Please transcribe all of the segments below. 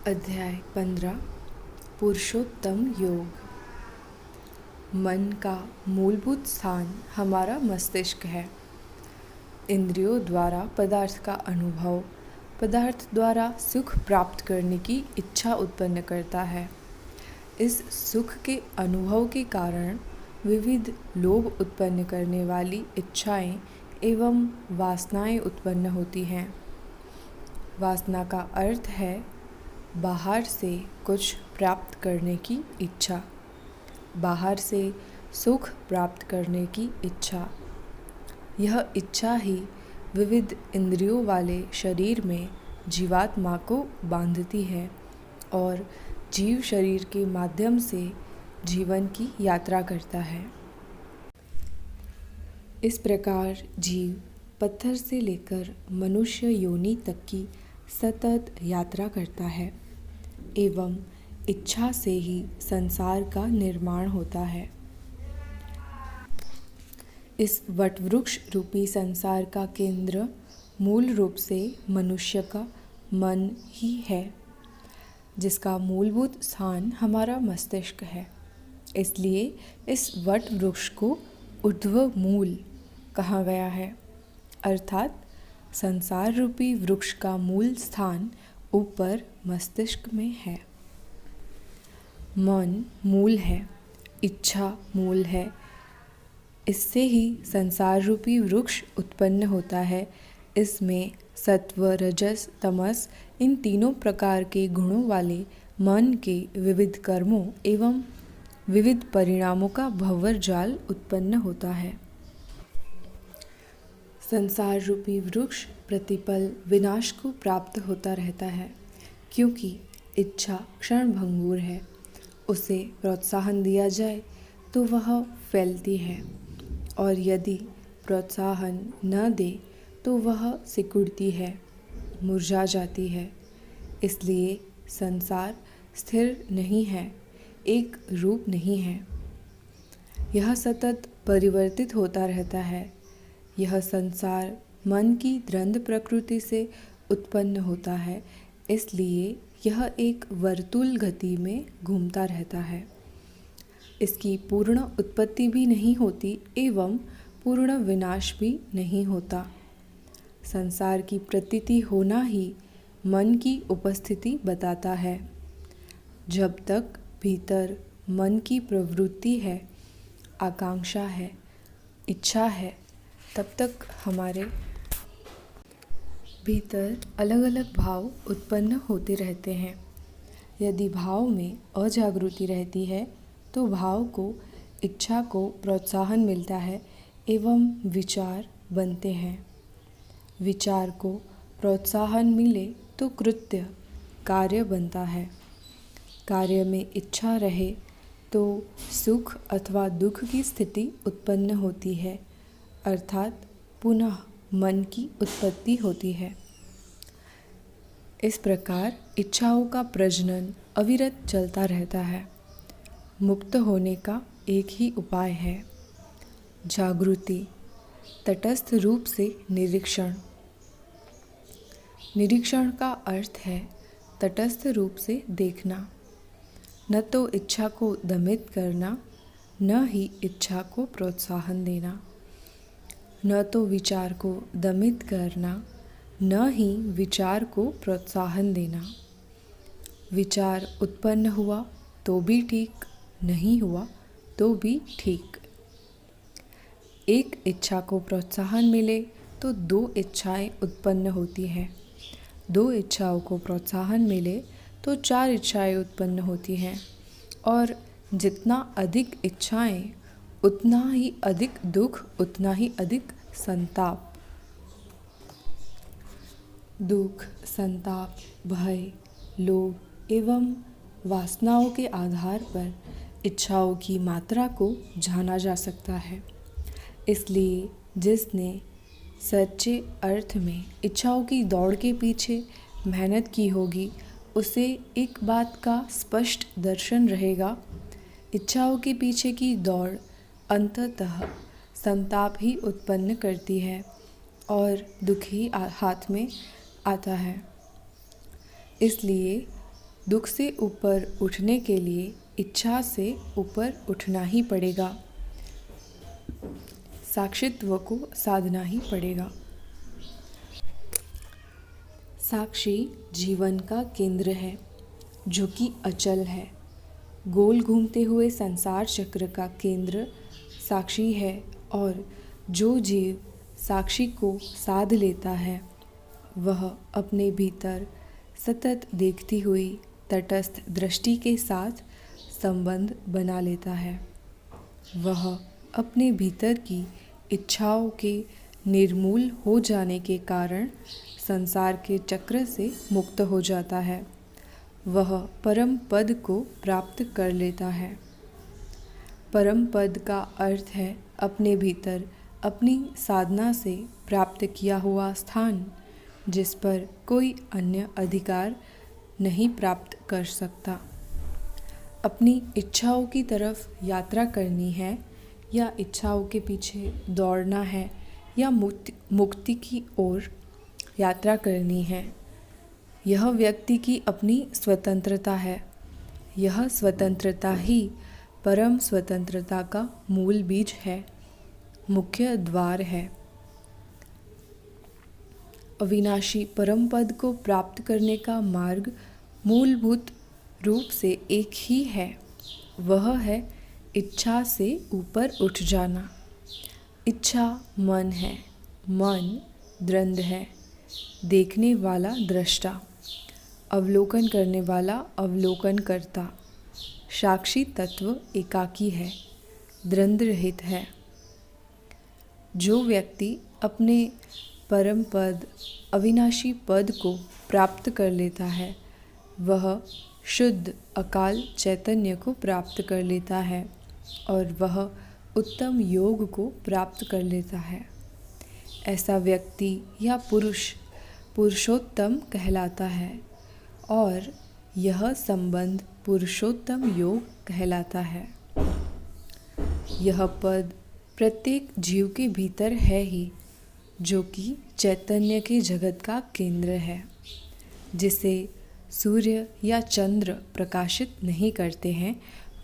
अध्याय 15 पुरुषोत्तम योग। मन का मूलभूत स्थान हमारा मस्तिष्क है। इंद्रियों द्वारा पदार्थ का अनुभव पदार्थ द्वारा सुख प्राप्त करने की इच्छा उत्पन्न करता है। इस सुख के अनुभव के कारण विविध लोभ उत्पन्न करने वाली इच्छाएं एवं वासनाएं उत्पन्न होती हैं। वासना का अर्थ है बाहर से कुछ प्राप्त करने की इच्छा, बाहर से सुख प्राप्त करने की इच्छा। यह इच्छा ही विविध इंद्रियों वाले शरीर में जीवात्मा को बांधती है और जीव शरीर के माध्यम से जीवन की यात्रा करता है। इस प्रकार जीव पत्थर से लेकर मनुष्य योनि तक की सतत यात्रा करता है एवं इच्छा से ही संसार का निर्माण होता है। इस वटवृक्ष रूपी संसार का केंद्र मूल रूप से मनुष्य का मन ही है, जिसका मूलभूत स्थान हमारा मस्तिष्क है। इसलिए इस वटवृक्ष को ऊर्ध्व मूल कहा गया है, अर्थात संसार रूपी वृक्ष का मूल स्थान ऊपर मस्तिष्क में है। मन मूल है, इच्छा मूल है। इससे ही संसार रूपी वृक्ष उत्पन्न होता है। इसमें सत्व, रजस, तमस इन तीनों प्रकार के गुणों वाले मन के विविध कर्मों एवं विविध परिणामों का भंवर जाल उत्पन्न होता है। संसार रूपी वृक्ष प्रतिपल विनाश को प्राप्त होता रहता है, क्योंकि इच्छा क्षणभंगुर है। उसे प्रोत्साहन दिया जाए तो वह फैलती है, और यदि प्रोत्साहन न दे तो वह सिकुड़ती है, मुरझा जाती है। इसलिए संसार स्थिर नहीं है, एक रूप नहीं है। यह सतत परिवर्तित होता रहता है। यह संसार मन की द्वंद्व प्रकृति से उत्पन्न होता है, इसलिए यह एक वर्तुल गति में घूमता रहता है। इसकी पूर्ण उत्पत्ति भी नहीं होती एवं पूर्ण विनाश भी नहीं होता। संसार की प्रतीति होना ही मन की उपस्थिति बताता है। जब तक भीतर मन की प्रवृत्ति है, आकांक्षा है, इच्छा है, तब तक हमारे भीतर अलग अलग भाव उत्पन्न होते रहते हैं। यदि भाव में अजागृति रहती है तो भाव को, इच्छा को प्रोत्साहन मिलता है एवं विचार बनते हैं। विचार को प्रोत्साहन मिले तो कृत्य, कार्य बनता है। कार्य में इच्छा रहे तो सुख अथवा दुख की स्थिति उत्पन्न होती है, अर्थात पुनः मन की उत्पत्ति होती है। इस प्रकार इच्छाओं का प्रजनन अविरत चलता रहता है। मुक्त होने का एक ही उपाय है, जागृति, तटस्थ रूप से निरीक्षण। निरीक्षण का अर्थ है तटस्थ रूप से देखना, न तो इच्छा को दमित करना, न ही इच्छा को प्रोत्साहन देना। न तो विचार को दमित करना, न ही विचार को प्रोत्साहन देना। विचार उत्पन्न हुआ तो भी ठीक, नहीं हुआ तो भी ठीक। एक इच्छा को प्रोत्साहन मिले तो दो इच्छाएं उत्पन्न होती हैं। दो इच्छाओं को प्रोत्साहन मिले तो चार इच्छाएं उत्पन्न होती हैं, और जितना अधिक इच्छाएं उतना ही अधिक दुख, उतना ही अधिक संताप। दुख, संताप, भय, लोभ एवं वासनाओं के आधार पर इच्छाओं की मात्रा को जाना जा सकता है। इसलिए जिसने सच्चे अर्थ में इच्छाओं की दौड़ के पीछे मेहनत की होगी, उसे एक बात का स्पष्ट दर्शन रहेगा, इच्छाओं के पीछे की दौड़ अंततः संताप ही उत्पन्न करती है और दुख ही हाथ में आता है। इसलिए दुख से ऊपर उठने के लिए इच्छा से ऊपर उठना ही पड़ेगा, साक्षित्व को साधना ही पड़ेगा। साक्षी जीवन का केंद्र है जो कि अचल है। गोल घूमते हुए संसार चक्र का केंद्र साक्षी है और जो जीव साक्षी को साध लेता है वह अपने भीतर सतत देखती हुई तटस्थ दृष्टि के साथ संबंध बना लेता है। वह अपने भीतर की इच्छाओं के निर्मूल हो जाने के कारण संसार के चक्र से मुक्त हो जाता है। वह परम पद को प्राप्त कर लेता है। परम पद का अर्थ है अपने भीतर अपनी साधना से प्राप्त किया हुआ स्थान, जिस पर कोई अन्य अधिकार नहीं प्राप्त कर सकता। अपनी इच्छाओं की तरफ यात्रा करनी है या इच्छाओं के पीछे दौड़ना है या मुक्ति की ओर यात्रा करनी है, यह व्यक्ति की अपनी स्वतंत्रता है। यह स्वतंत्रता ही परम स्वतंत्रता का मूल बीज है, मुख्य द्वार है। अविनाशी परम पद को प्राप्त करने का मार्ग मूलभूत रूप से एक ही है, वह है इच्छा से ऊपर उठ जाना। इच्छा मन है, मन द्वंद्व है, देखने वाला दृष्टा, अवलोकन करने वाला अवलोकन करता। साक्षी तत्व एकाकी है, द्वंद्व रहित है। जो व्यक्ति अपने परम पद अविनाशी पद को प्राप्त कर लेता है वह शुद्ध अकाल चैतन्य को प्राप्त कर लेता है और वह उत्तम योग को प्राप्त कर लेता है। ऐसा व्यक्ति या पुरुष पुरुषोत्तम कहलाता है और यह संबंध पुरुषोत्तम योग कहलाता है। यह पद प्रत्येक जीव के भीतर है ही, जो कि चैतन्य के जगत का केंद्र है, जिसे सूर्य या चंद्र प्रकाशित नहीं करते हैं,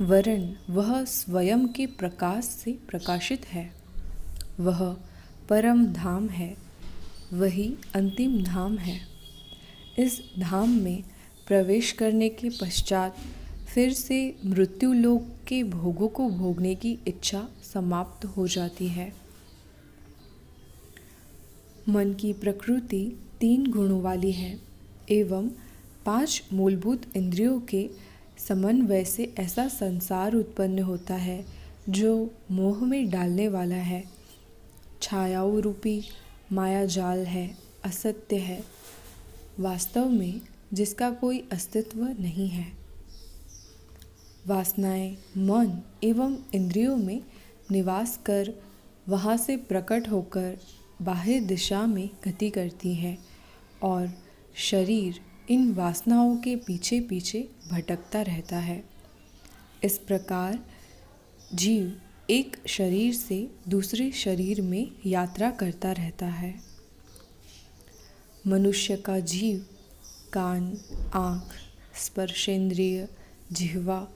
वरन वह स्वयं के प्रकाश से प्रकाशित है। वह परम धाम है, वही अंतिम धाम है। इस धाम में प्रवेश करने के पश्चात फिर से मृत्यु लोक के भोगों को भोगने की इच्छा समाप्त हो जाती है। मन की प्रकृति 3 गुणों वाली है एवं 5 मूलभूत इंद्रियों के समन्वय से ऐसा संसार उत्पन्न होता है जो मोह में डालने वाला है, छायाओं रूपी माया जाल है, असत्य है, वास्तव में जिसका कोई अस्तित्व नहीं है। वासनाएं मन एवं इंद्रियों में निवास कर वहाँ से प्रकट होकर बाह्य दिशा में गति करती हैं और शरीर इन वासनाओं के पीछे पीछे भटकता रहता है। इस प्रकार जीव एक शरीर से दूसरे शरीर में यात्रा करता रहता है। मनुष्य का जीव कान, आँख, स्पर्शेंद्रिय, जिह्वा,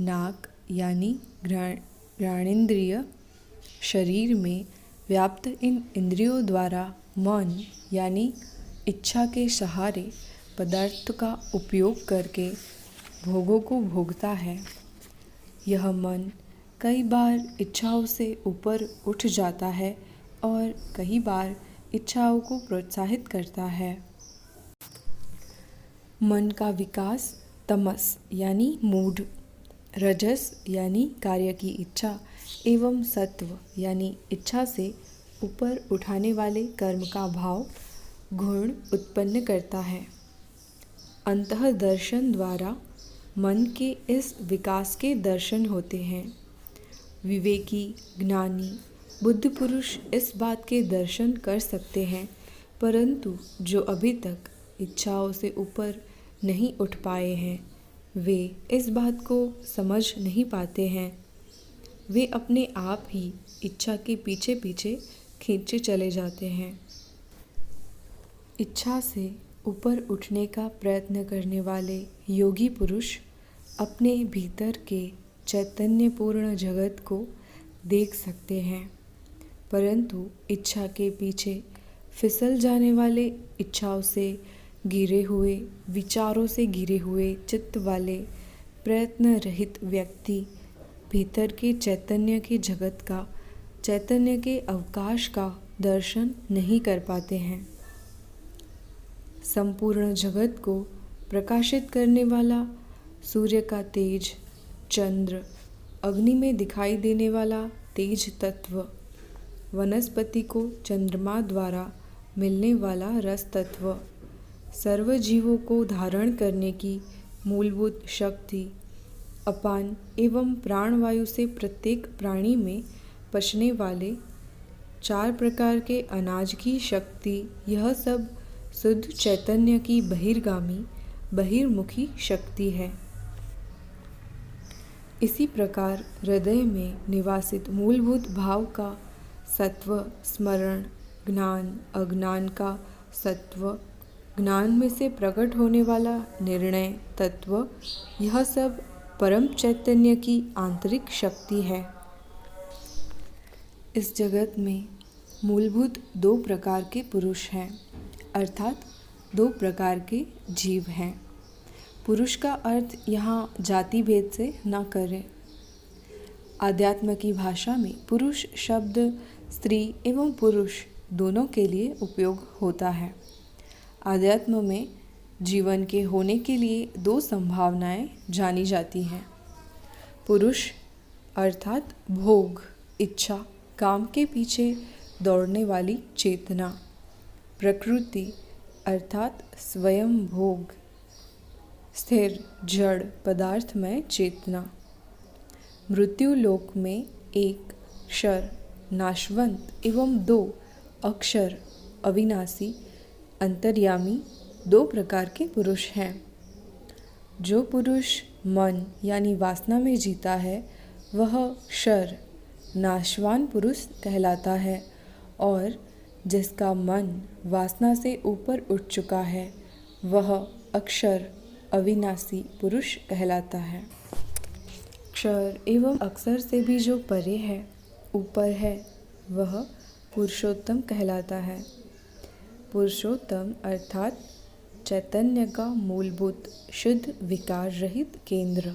नाक यानी घ्राणेंद्रिय शरीर में व्याप्त इन इंद्रियों द्वारा मन यानी इच्छा के सहारे पदार्थ का उपयोग करके भोगों को भोगता है। यह मन कई बार इच्छाओं से ऊपर उठ जाता है और कई बार इच्छाओं को प्रोत्साहित करता है। मन का विकास तमस यानी मूढ़, रजस यानी कार्य की इच्छा एवं सत्व यानी इच्छा से ऊपर उठाने वाले कर्म का भाव गुण उत्पन्न करता है। अंतः दर्शन द्वारा मन के इस विकास के दर्शन होते हैं। विवेकी ज्ञानी बुद्ध पुरुष इस बात के दर्शन कर सकते हैं, परंतु जो अभी तक इच्छाओं से ऊपर नहीं उठ पाए हैं वे इस बात को समझ नहीं पाते हैं। वे अपने आप ही इच्छा के पीछे पीछे खींचे चले जाते हैं। इच्छा से ऊपर उठने का प्रयत्न करने वाले योगी पुरुष अपने भीतर के चैतन्यपूर्ण जगत को देख सकते हैं, परंतु इच्छा के पीछे फिसल जाने वाले, इच्छाओं से घिरे हुए, विचारों से घिरे हुए चित्त वाले प्रयत्न रहित व्यक्ति भीतर के चैतन्य के जगत का, चैतन्य के अवकाश का दर्शन नहीं कर पाते हैं। संपूर्ण जगत को प्रकाशित करने वाला सूर्य का तेज, चंद्र, अग्नि में दिखाई देने वाला तेज तत्व, वनस्पति को चंद्रमा द्वारा मिलने वाला रस तत्व, सर्व जीवों को धारण करने की मूलभूत शक्ति, अपान एवं प्राणवायु से प्रत्येक प्राणी में पचने वाले 4 प्रकार के अनाज की शक्ति, यह सब शुद्ध चैतन्य की बहिर्गामी, बहिर्मुखी शक्ति है। इसी प्रकार हृदय में निवासित मूलभूत भाव का सत्व, स्मरण, ज्ञान, अज्ञान का सत्व, ज्ञान में से प्रकट होने वाला निर्णय तत्व, यह सब परम चैतन्य की आंतरिक शक्ति है। इस जगत में मूलभूत 2 प्रकार के पुरुष हैं, अर्थात 2 प्रकार के जीव हैं। पुरुष का अर्थ यहाँ जाति भेद से न करें। आध्यात्म की भाषा में पुरुष शब्द स्त्री एवं पुरुष दोनों के लिए उपयोग होता है। आध्यात्म में जीवन के होने के लिए 2 संभावनाएं जानी जाती हैं। पुरुष अर्थात भोग, इच्छा, काम के पीछे दौड़ने वाली चेतना। प्रकृति अर्थात स्वयं भोग, स्थिर जड़ पदार्थमय चेतना। मृत्यु लोक में 1 क्षर नाशवंत एवं 2 अक्षर अविनाशी अंतर्यामी 2 प्रकार के पुरुष हैं। जो पुरुष मन यानी वासना में जीता है वह क्षर नाशवान पुरुष कहलाता है, और जिसका मन वासना से ऊपर उठ चुका है वह अक्षर अविनाशी पुरुष कहलाता है। क्षर एवं अक्षर से भी जो परे है, ऊपर है, वह पुरुषोत्तम कहलाता है। पुरुषोत्तम अर्थात चैतन्य का मूलभूत शुद्ध विकार रहित केंद्र।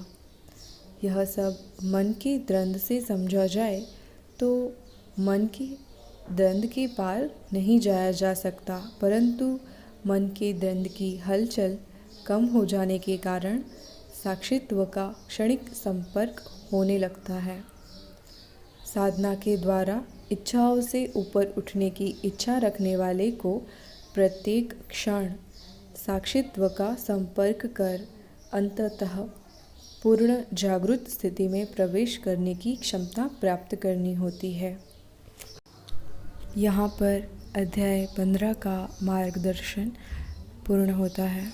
यह सब मन के द्वंद्व से समझा जाए तो मन के द्वंद्व के पार नहीं जाया जा सकता, परंतु मन के द्वंद्व की हलचल कम हो जाने के कारण साक्षित्व का क्षणिक संपर्क होने लगता है। साधना के द्वारा इच्छाओं से ऊपर उठने की इच्छा रखने वाले को प्रत्येक क्षण साक्षित्व का संपर्क कर अंततः पूर्ण जागृत स्थिति में प्रवेश करने की क्षमता प्राप्त करनी होती है। यहाँ पर अध्याय 15 का मार्गदर्शन पूर्ण होता है।